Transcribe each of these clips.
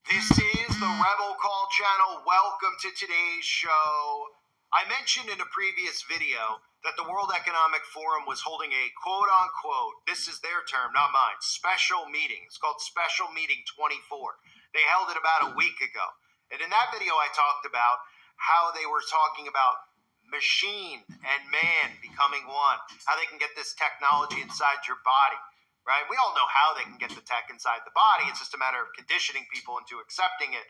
This is the Rebel Call channel. Welcome to today's show. I mentioned in a previous video that the World Economic Forum was holding a quote-unquote, this is their term, not mine, special meeting. It's called Special Meeting 24. They held it about a week ago. And in that video, I talked about how they were talking about machine and man becoming one, how they can get this technology inside your body. Right? We all know how they can get the tech inside the body. It's just a matter of conditioning people into accepting it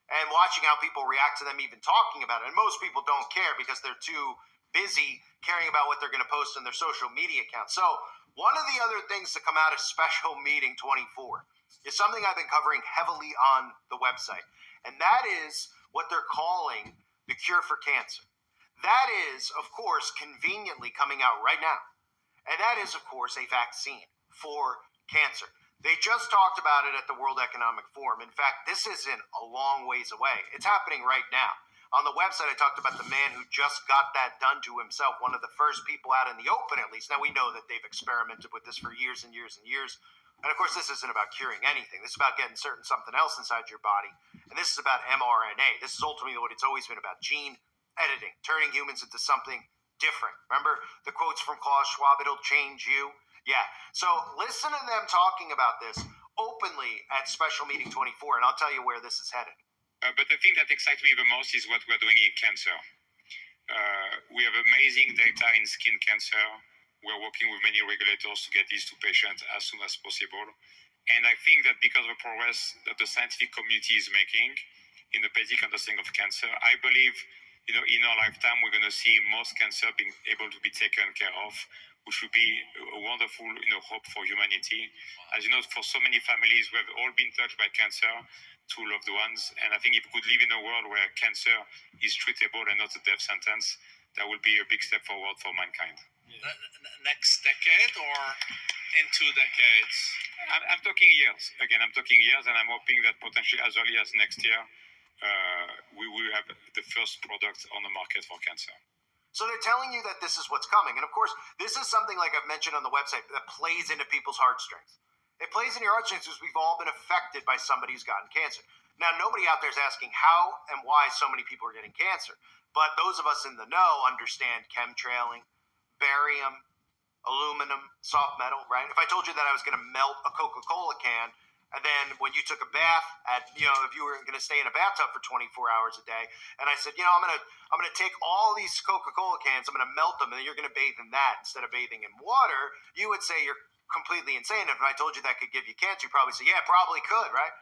and watching how people react to them even talking about it. And most people don't care because they're too busy caring about what they're going to post on their social media accounts. So one of the other things to come out of Special Meeting 24 is something I've been covering heavily on the website. And that is what they're calling the cure for cancer. That is, of course, conveniently coming out right now. And that is, of course, a vaccine for cancer. They just talked about it at the World Economic Forum. In fact, this isn't a long ways away. It's happening right now. On the website, I talked about the man who just got that done to himself, one of the first people out in the open, at least. Now, we know that they've experimented with this for years and years and years. And, of course, this isn't about curing anything. This is about getting something else inside your body. And this is about mRNA. This is ultimately what it's always been about, gene editing, turning humans into something different. Remember the quotes from Klaus Schwab, it'll change you? Yeah, so listen to them talking about this openly at Special Meeting 24, and I'll tell you where this is headed. But the thing that excites me the most is what we're doing in cancer. We have amazing data in skin cancer. We're working with many regulators to get these to patients as soon as possible. And I think that because of the progress that the scientific community is making in the basic understanding of cancer, I believe in our lifetime, we're going to see most cancer being able to be taken care of, which would be a wonderful, hope for humanity. As you know, for so many families, we have all been touched by cancer, two loved ones, and I think if we could live in a world where cancer is treatable and not a death sentence, that would be a big step forward for mankind. Next decade or in 2 decades? I'm talking years. Again, I'm talking years, and I'm hoping that potentially as early as next year, we will have the first product on the market for cancer. So they're telling you that this is what's coming. And of course, this is something like I've mentioned on the website that plays into people's heartstrings. It plays into your heartstrings because we've all been affected by somebody who's gotten cancer. Now, nobody out there is asking how and why so many people are getting cancer. But those of us in the know understand chemtrailing, barium, aluminum, soft metal, right? If I told you that I was going to melt a Coca-Cola can, and then when you took a bath if you were going to stay in a bathtub for 24 hours a day, and I said, I'm going to take all these Coca-Cola cans, I'm going to melt them, and then you're going to bathe in that instead of bathing in water, you would say you're completely insane. If I told you that could give you cancer, you'd probably say, yeah, it probably could, right?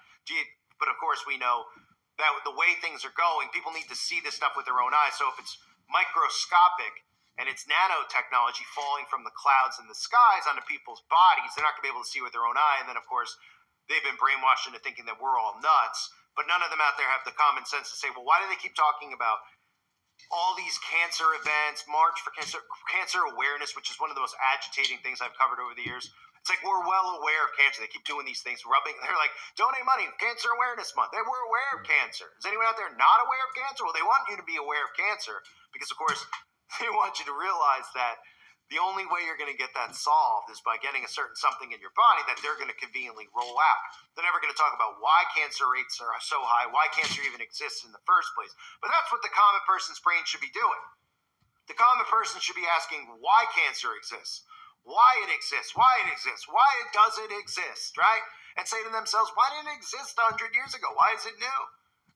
But of course, we know that the way things are going, people need to see this stuff with their own eyes. So if it's microscopic and it's nanotechnology falling from the clouds and the skies onto people's bodies, they're not going to be able to see with their own eye. And then, of course, they've been brainwashed into thinking that we're all nuts, but none of them out there have the common sense to say, well, why do they keep talking about all these cancer events, March for cancer awareness, which is one of the most agitating things I've covered over the years. It's like we're well aware of cancer. They keep doing these things, they're like, donate money, Cancer Awareness Month. We're aware of cancer. Is anyone out there not aware of cancer? Well, they want you to be aware of cancer because, of course, they want you to realize that the only way you're going to get that solved is by getting a certain something in your body that they're going to conveniently roll out. They're never going to talk about why cancer rates are so high, why cancer even exists in the first place. But that's what the common person's brain should be doing. The common person should be asking why cancer exists, why it exists, why does it exist, right? And say to themselves, why didn't it exist 100 years ago? Why is it new,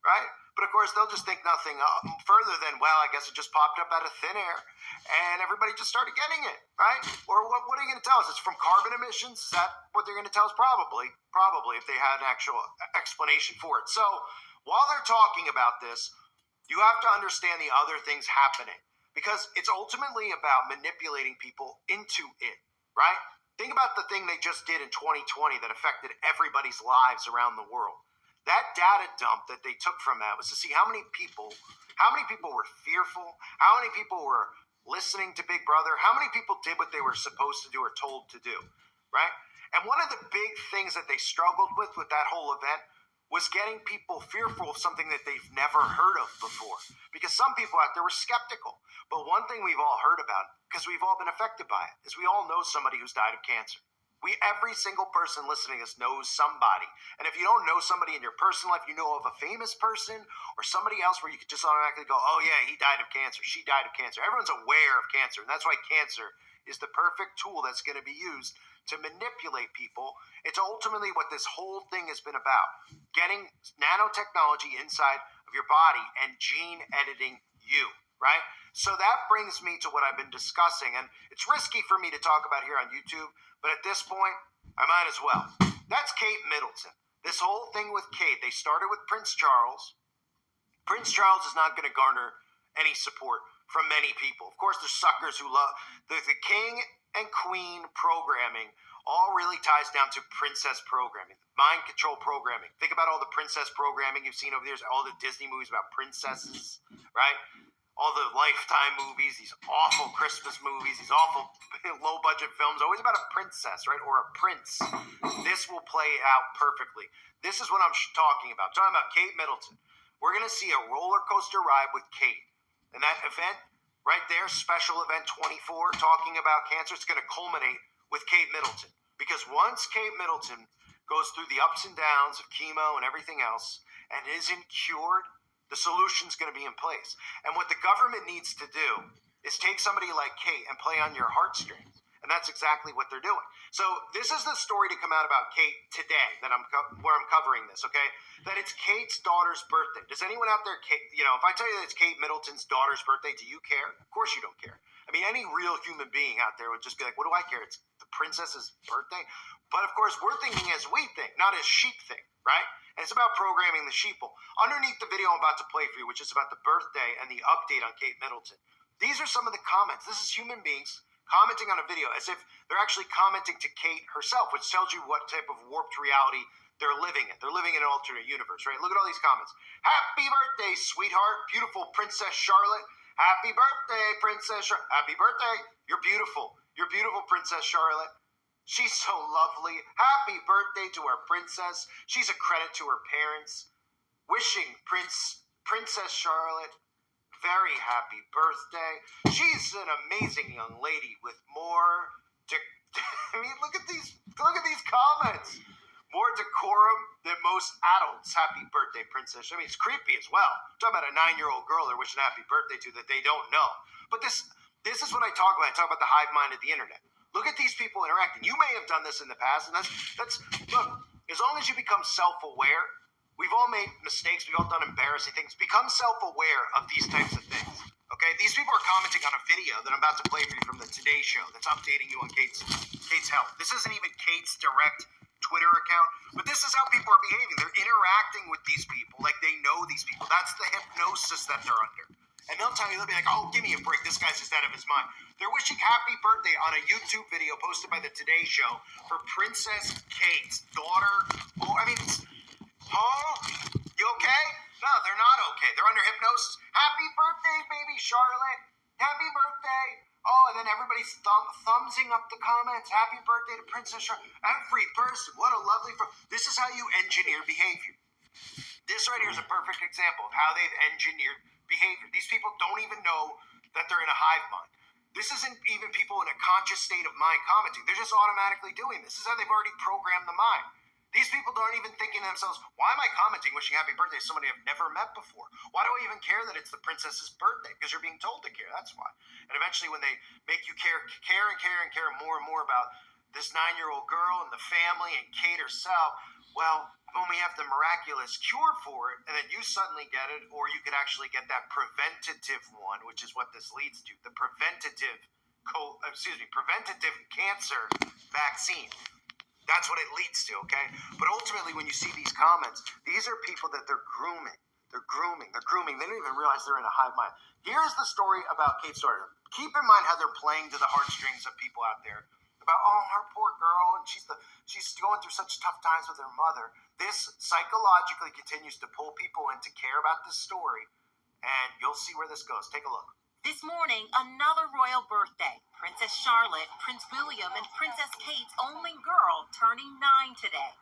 right? But of course, they'll just think nothing further than, well, I guess it just popped up out of thin air and everybody just started getting it, right? Or what are you going to tell us? It's from carbon emissions? Is that what they're going to tell us? Probably, if they had an actual explanation for it. So while they're talking about this, you have to understand the other things happening because it's ultimately about manipulating people into it, right? Think about the thing they just did in 2020 that affected everybody's lives around the world. That data dump that they took from that was to see how many people were fearful, how many people were listening to Big Brother, how many people did what they were supposed to do or told to do, right? And one of the big things that they struggled with that whole event was getting people fearful of something that they've never heard of before. Because some people out there were skeptical. But one thing we've all heard about, because we've all been affected by it, is we all know somebody who's died of cancer. Every single person listening to this knows somebody. And if you don't know somebody in your personal life, you know of a famous person or somebody else where you could just automatically go, oh yeah, he died of cancer, she died of cancer. Everyone's aware of cancer. And that's why cancer is the perfect tool that's going to be used to manipulate people. It's ultimately what this whole thing has been about. Getting nanotechnology inside of your body and gene editing you, right? So that brings me to what I've been discussing. And it's risky for me to talk about here on YouTube, but at this point, I might as well. That's Kate Middleton. This whole thing with Kate, they started with Prince Charles. Prince Charles is not going to garner any support from many people. Of course, there's suckers who love the king and queen programming. All really ties down to princess programming, mind control programming. Think about all the princess programming you've seen over the years, all the Disney movies about princesses, right? All the Lifetime movies, these awful Christmas movies, these awful low-budget films, always about a princess, right? Or a prince. This will play out perfectly. This is what I'm talking about. I'm talking about Kate Middleton. We're going to see a roller coaster ride with Kate. And that event right there, special event 24, talking about cancer, it's going to culminate with Kate Middleton. Because once Kate Middleton goes through the ups and downs of chemo and everything else and isn't cured, the solution's going to be in place. And what the government needs to do is take somebody like Kate and play on your heartstrings. And that's exactly what they're doing. So this is the story to come out about Kate today where I'm covering this, okay? That it's Kate's daughter's birthday. Does anyone out there, if I tell you that it's Kate Middleton's daughter's birthday, do you care? Of course you don't care. I mean, any real human being out there would just be like, what do I care? It's the princess's birthday. But of course, we're thinking as we think, not as sheep think, right? And it's about programming the sheeple. Underneath the video I'm about to play for you, which is about the birthday and the update on Kate Middleton, these are some of the comments. This is human beings commenting on a video as if they're actually commenting to Kate herself, which tells you what type of warped reality they're living in. They're living in an alternate universe, right? Look at all these comments. Happy birthday, sweetheart. Beautiful Princess Charlotte. Happy birthday, Princess Charlotte. Happy birthday. You're beautiful. You're beautiful, Princess Charlotte. She's so lovely. Happy birthday to our princess. She's a credit to her parents. Wishing Princess Charlotte very happy birthday. She's an amazing young lady with more I mean, look at these comments. More decorum than most adults. Happy birthday, princess. I mean, it's creepy as well. I'm talking about a 9-year-old girl they're wishing happy birthday to that they don't know. But this is what I talk about. I talk about the hive mind of the internet. Look at these people interacting. You may have done this in the past, and that's look, as long as you become self-aware, we've all made mistakes, we've all done embarrassing things. Become self-aware of these types of things. Okay? These people are commenting on a video that I'm about to play for you from the Today Show that's updating you on Kate's health. This isn't even Kate's direct Twitter account, but this is how people are behaving. They're interacting with these people like they know these people. That's the hypnosis that they're under. And they'll tell you, they'll be like, oh, give me a break. This guy's just out of his mind. They're wishing happy birthday on a YouTube video posted by the Today Show for Princess Kate's daughter. Oh, I mean, you okay? No, they're not okay. They're under hypnosis. Happy birthday, baby Charlotte. Happy birthday. Oh, and then everybody's thumbsing up the comments. Happy birthday to Princess Charlotte. Every person. What a lovely... This is how you engineer behavior. This right here is a perfect example of how they've engineered behavior. These people don't even know that they're in a hive mind. This isn't even people in a conscious state of mind commenting. They're just automatically doing this. This is how they've already programmed the mind. These people aren't even thinking to themselves, why am I commenting wishing happy birthday to somebody I've never met before? Why do I even care that it's the princess's birthday? Because you're being told to care, that's why. And eventually when they make you care more and more about this 9-year-old girl and the family and Kate herself, well, when we have the miraculous cure for it, and then you suddenly get it, or you could actually get that preventative one, which is what this leads to, the preventative cancer vaccine. That's what it leads to, okay? But ultimately, when you see these comments, these are people that they're grooming. They're grooming. They don't even realize they're in a hive mind. Here's the story about Kate's daughter. Keep in mind how they're playing to the heartstrings of people out there. About, oh, her poor girl, and she's going through such tough times with her mother. This psychologically continues to pull people in to care about this story, and you'll see where this goes. Take a look. This morning, another royal birthday. Princess Charlotte, Prince William, and Princess Kate's only girl turning 9 today.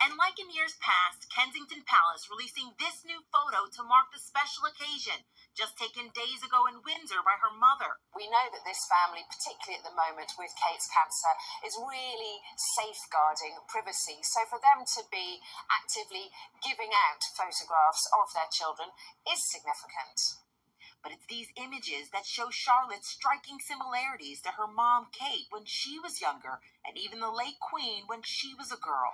And like in years past, Kensington Palace releasing this new photo to mark the special occasion. just taken days ago in Windsor by her mother. We know that this family, particularly at the moment with Kate's cancer, is really safeguarding privacy. So for them to be actively giving out photographs of their children is significant. But it's these images that show Charlotte's striking similarities to her mom, Kate, when she was younger, and even the late Queen when she was a girl.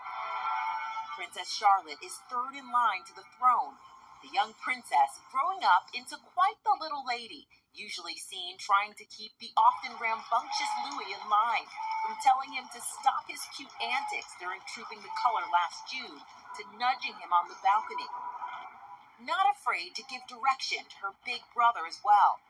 Princess Charlotte is third in line to the throne, the young princess growing up into quite the little lady, usually seen trying to keep the often rambunctious Louis in line, from telling him to stop his cute antics during Trooping the Color last June to nudging him on the balcony. Not afraid to give direction to her big brother as well.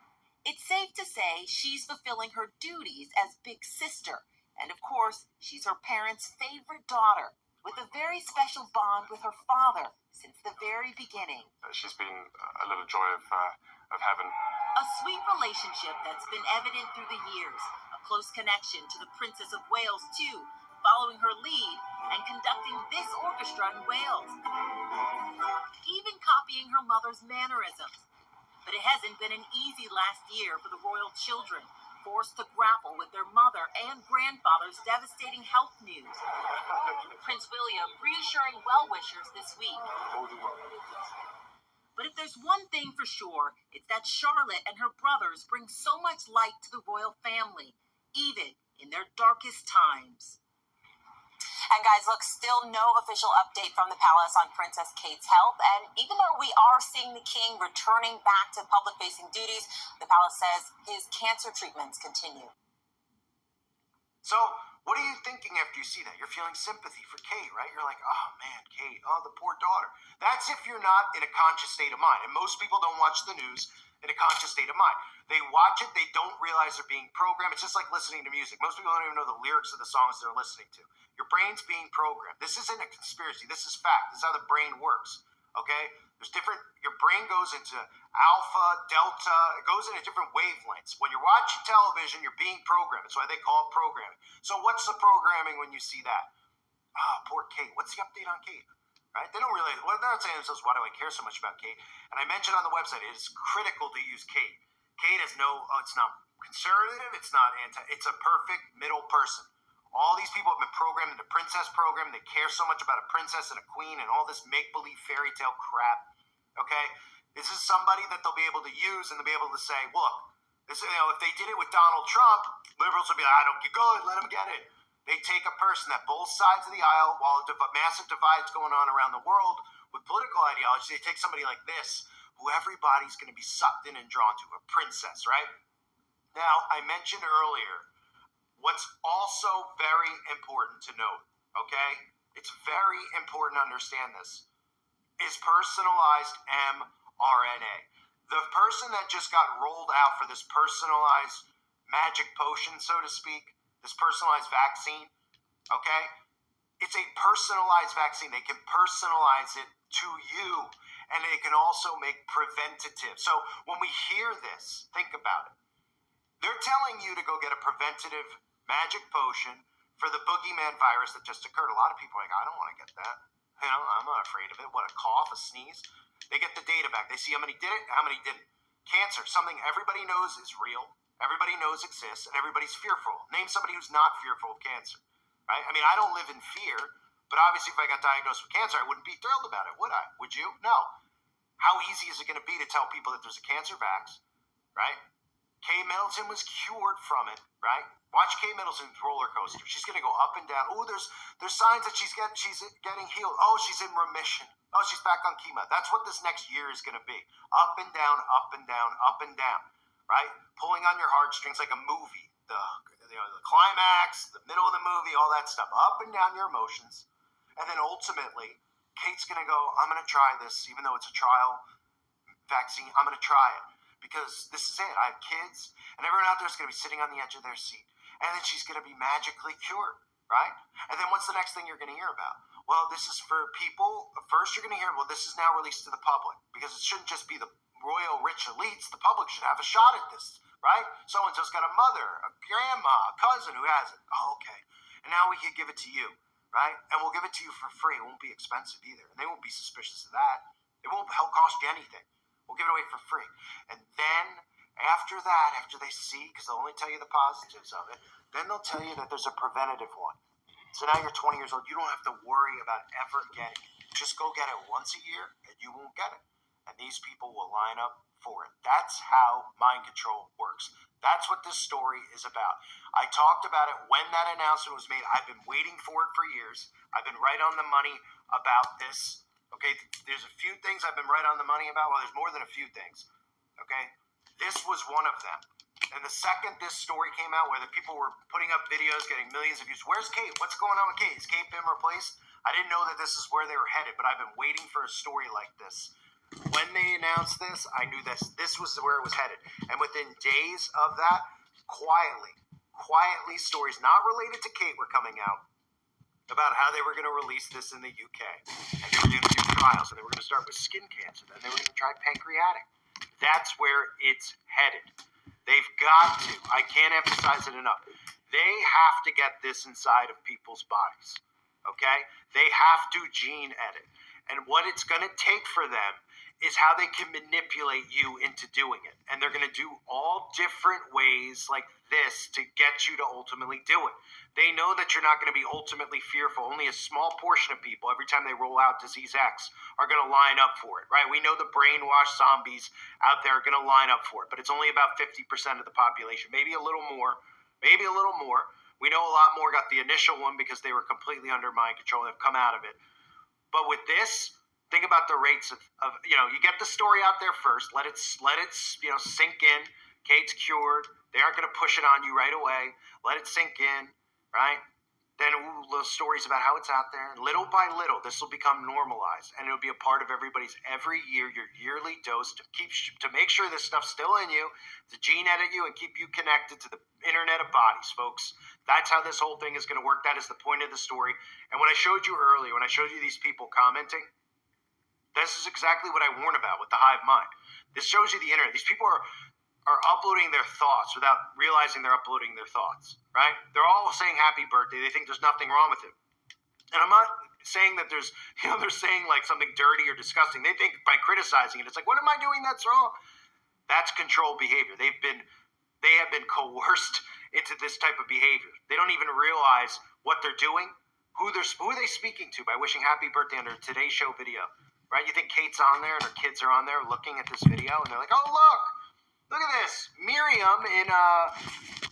It's safe to say she's fulfilling her duties as big sister, and of course, she's her parents' favorite daughter, with a very special bond with her father since the very beginning. She's been a little joy of heaven. A sweet relationship that's been evident through the years, a close connection to the Princess of Wales too, following her lead and conducting this orchestra in Wales, even copying her mother's mannerisms. But it hasn't been an easy last year for the royal children, forced to grapple with their mother and grandfather's devastating health news. Prince William reassuring well-wishers this week. But if there's one thing for sure, it's that Charlotte and her brothers bring so much light to the royal family, even in their darkest times. And guys, look, still no official update from the palace on Princess Kate's health. And even though we are seeing the king returning back to public-facing duties, the palace says his cancer treatments continue. So, what are you thinking after you see that? You're feeling sympathy for Kate, right? You're like, oh man, Kate, oh, the poor daughter. That's if you're not in a conscious state of mind. And most people don't watch the news in a conscious state of mind. They watch it, they don't realize they're being programmed. It's just like listening to music. Most people don't even know the lyrics of the songs they're listening to. Your brain's being programmed. This isn't a conspiracy. This is fact. This is how the brain works. Okay? There's different, your brain goes into alpha, delta, it goes into different wavelengths. When you're watching television, you're being programmed. That's why they call it programming. So what's the programming when you see that? Oh, poor Kate. What's the update on Kate? Right? They don't really, well, they're not saying to themselves, why do I care so much about Kate? And I mentioned on the website, it is critical to use Kate. Kate is it's not conservative, it's not it's a perfect middle person. All these people have been programmed into princess program. They care so much about a princess and a queen and all this make-believe fairy tale crap. Okay? This is somebody that they'll be able to use and they'll be able to say, look, this, if they did it with Donald Trump, liberals would be like, I don't get good, let them get it. They take a person that both sides of the aisle, while a massive divide's going on around the world with political ideology, they take somebody like this, who everybody's going to be sucked in and drawn to, a princess, right? Now, I mentioned earlier, what's also very important to note, okay? It's very important to understand this, is personalized mRNA. The person that just got rolled out for this personalized magic potion, so to speak, this personalized vaccine, okay? It's a personalized vaccine. They can personalize it to you, and they can also make preventative. So when we hear this, think about it. They're telling you to go get a preventative magic potion for the boogeyman virus that just occurred. A lot of people are like, I don't want to get that. I'm not afraid of it. What, a cough, a sneeze? They get the data back. They see how many did it, how many didn't. Cancer, something everybody knows is real, everybody knows exists, and everybody's fearful. Name somebody who's not fearful of cancer, right? I mean, I don't live in fear, but obviously if I got diagnosed with cancer, I wouldn't be thrilled about it, would I? Would you? No. How easy is it going to be to tell people that there's a cancer vax, right? Kate Middleton was cured from it, right? Watch Kate Middleton's roller coaster. She's going to go up and down. Oh, there's signs that she's getting healed. Oh, she's in remission. Oh, she's back on chemo. That's what this next year is going to be. Up and down, up and down, up and down, right? Pulling on your heartstrings like a movie. The climax, the middle of the movie, all that stuff. Up and down your emotions. And then ultimately, Kate's going to go, I'm going to try this, even though it's a trial vaccine. I'm going to try it. Because this is it. I have kids, and everyone out there is going to be sitting on the edge of their seat. And then she's going to be magically cured, right? And then what's the next thing you're going to hear about? Well, this is for people. First, you're going to hear, well, this is now released to the public. Because it shouldn't just be the royal rich elites. The public should have a shot at this, right? So-and-so's got a mother, a grandma, a cousin who has it. Oh, okay. And now we can give it to you, right? And we'll give it to you for free. It won't be expensive either. And they won't be suspicious of that. It won't cost you anything. We'll give it away for free. And then after that, after they see, because they'll only tell you the positives of it, then they'll tell you that there's a preventative one. So now you're 20 years old. You don't have to worry about ever getting it. Just go get it once a year and you won't get it. And these people will line up for it. That's how mind control works. That's what this story is about. I talked about it when that announcement was made. I've been waiting for it for years. I've been right on the money about this. Okay, there's a few things I've been right on the money about. Well, there's more than a few things. Okay, this was one of them. And the second this story came out, where the people were putting up videos, getting millions of views, where's Kate? What's going on with Kate? Has Kate been replaced? I didn't know that this is where they were headed, but I've been waiting for a story like this. When they announced this, I knew that this was where it was headed. And within days of that, quietly, stories not related to Kate were coming out about how they were going to release this in the UK. And they were going to do trials, and they were going to start with skin cancer, then they were going to try pancreatic. That's where it's headed. They've got to. I can't emphasize it enough. They have to get this inside of people's bodies. Okay? They have to gene edit. And what it's going to take for them is how they can manipulate you into doing it. And they're going to do all different ways like this to get you to ultimately do it. They know that you're not going to be ultimately fearful. Only a small portion of people, every time they roll out Disease X, are going to line up for it, right? We know the brainwashed zombies out there are going to line up for it, but it's only about 50% of the population, maybe a little more. We know a lot more got the initial one because they were completely under mind control and have come out of it. But with this, think about the rates of you get the story out there first, let it sink in. Kate's cured. They aren't going to push it on you right away. Let it sink in, right? Then little stories about how it's out there. And little by little, this will become normalized, and it'll be a part of everybody's every year, your yearly dose to make sure this stuff's still in you, to gene edit you and keep you connected to the internet of bodies, folks. That's how this whole thing is going to work. That is the point of the story. And when I showed you earlier, when I showed you these people commenting, this is exactly what I warned about with the hive mind. This shows you the internet. These people are uploading their thoughts without realizing they're uploading their thoughts, right? They're all saying happy birthday. They think there's nothing wrong with it. And I'm not saying that they're saying like something dirty or disgusting. They think by criticizing it, it's like, what am I doing that's wrong? That's control behavior. They have been coerced into this type of behavior. They don't even realize what they're doing, who are they speaking to by wishing happy birthday under today's show video, right? You think Kate's on there and her kids are on there looking at this video and they're like, oh, look at this. Miriam in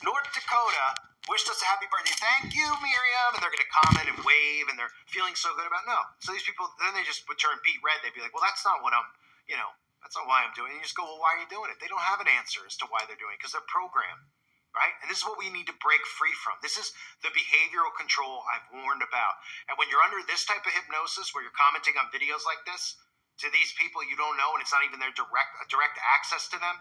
North Dakota wished us a happy birthday. Thank you, Miriam. And they're going to comment and wave and they're feeling so good about it. No. So these people, then they just would turn beet red. They'd be like, well, that's not what that's not why I'm doing it. And you just go, well, why are you doing it? They don't have an answer as to why they're doing it because they're programmed, right? And this is what we need to break free from. This is the behavioral control I've warned about. And when you're under this type of hypnosis where you're commenting on videos like this to these people you don't know and it's not even their direct access to them,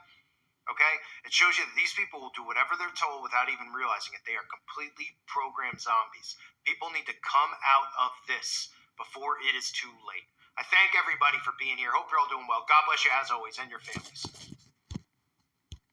okay? It shows you that these people will do whatever they're told without even realizing it. They are completely programmed zombies. People need to come out of this before it is too late. I thank everybody for being here. Hope you're all doing well. God bless you as always and your families.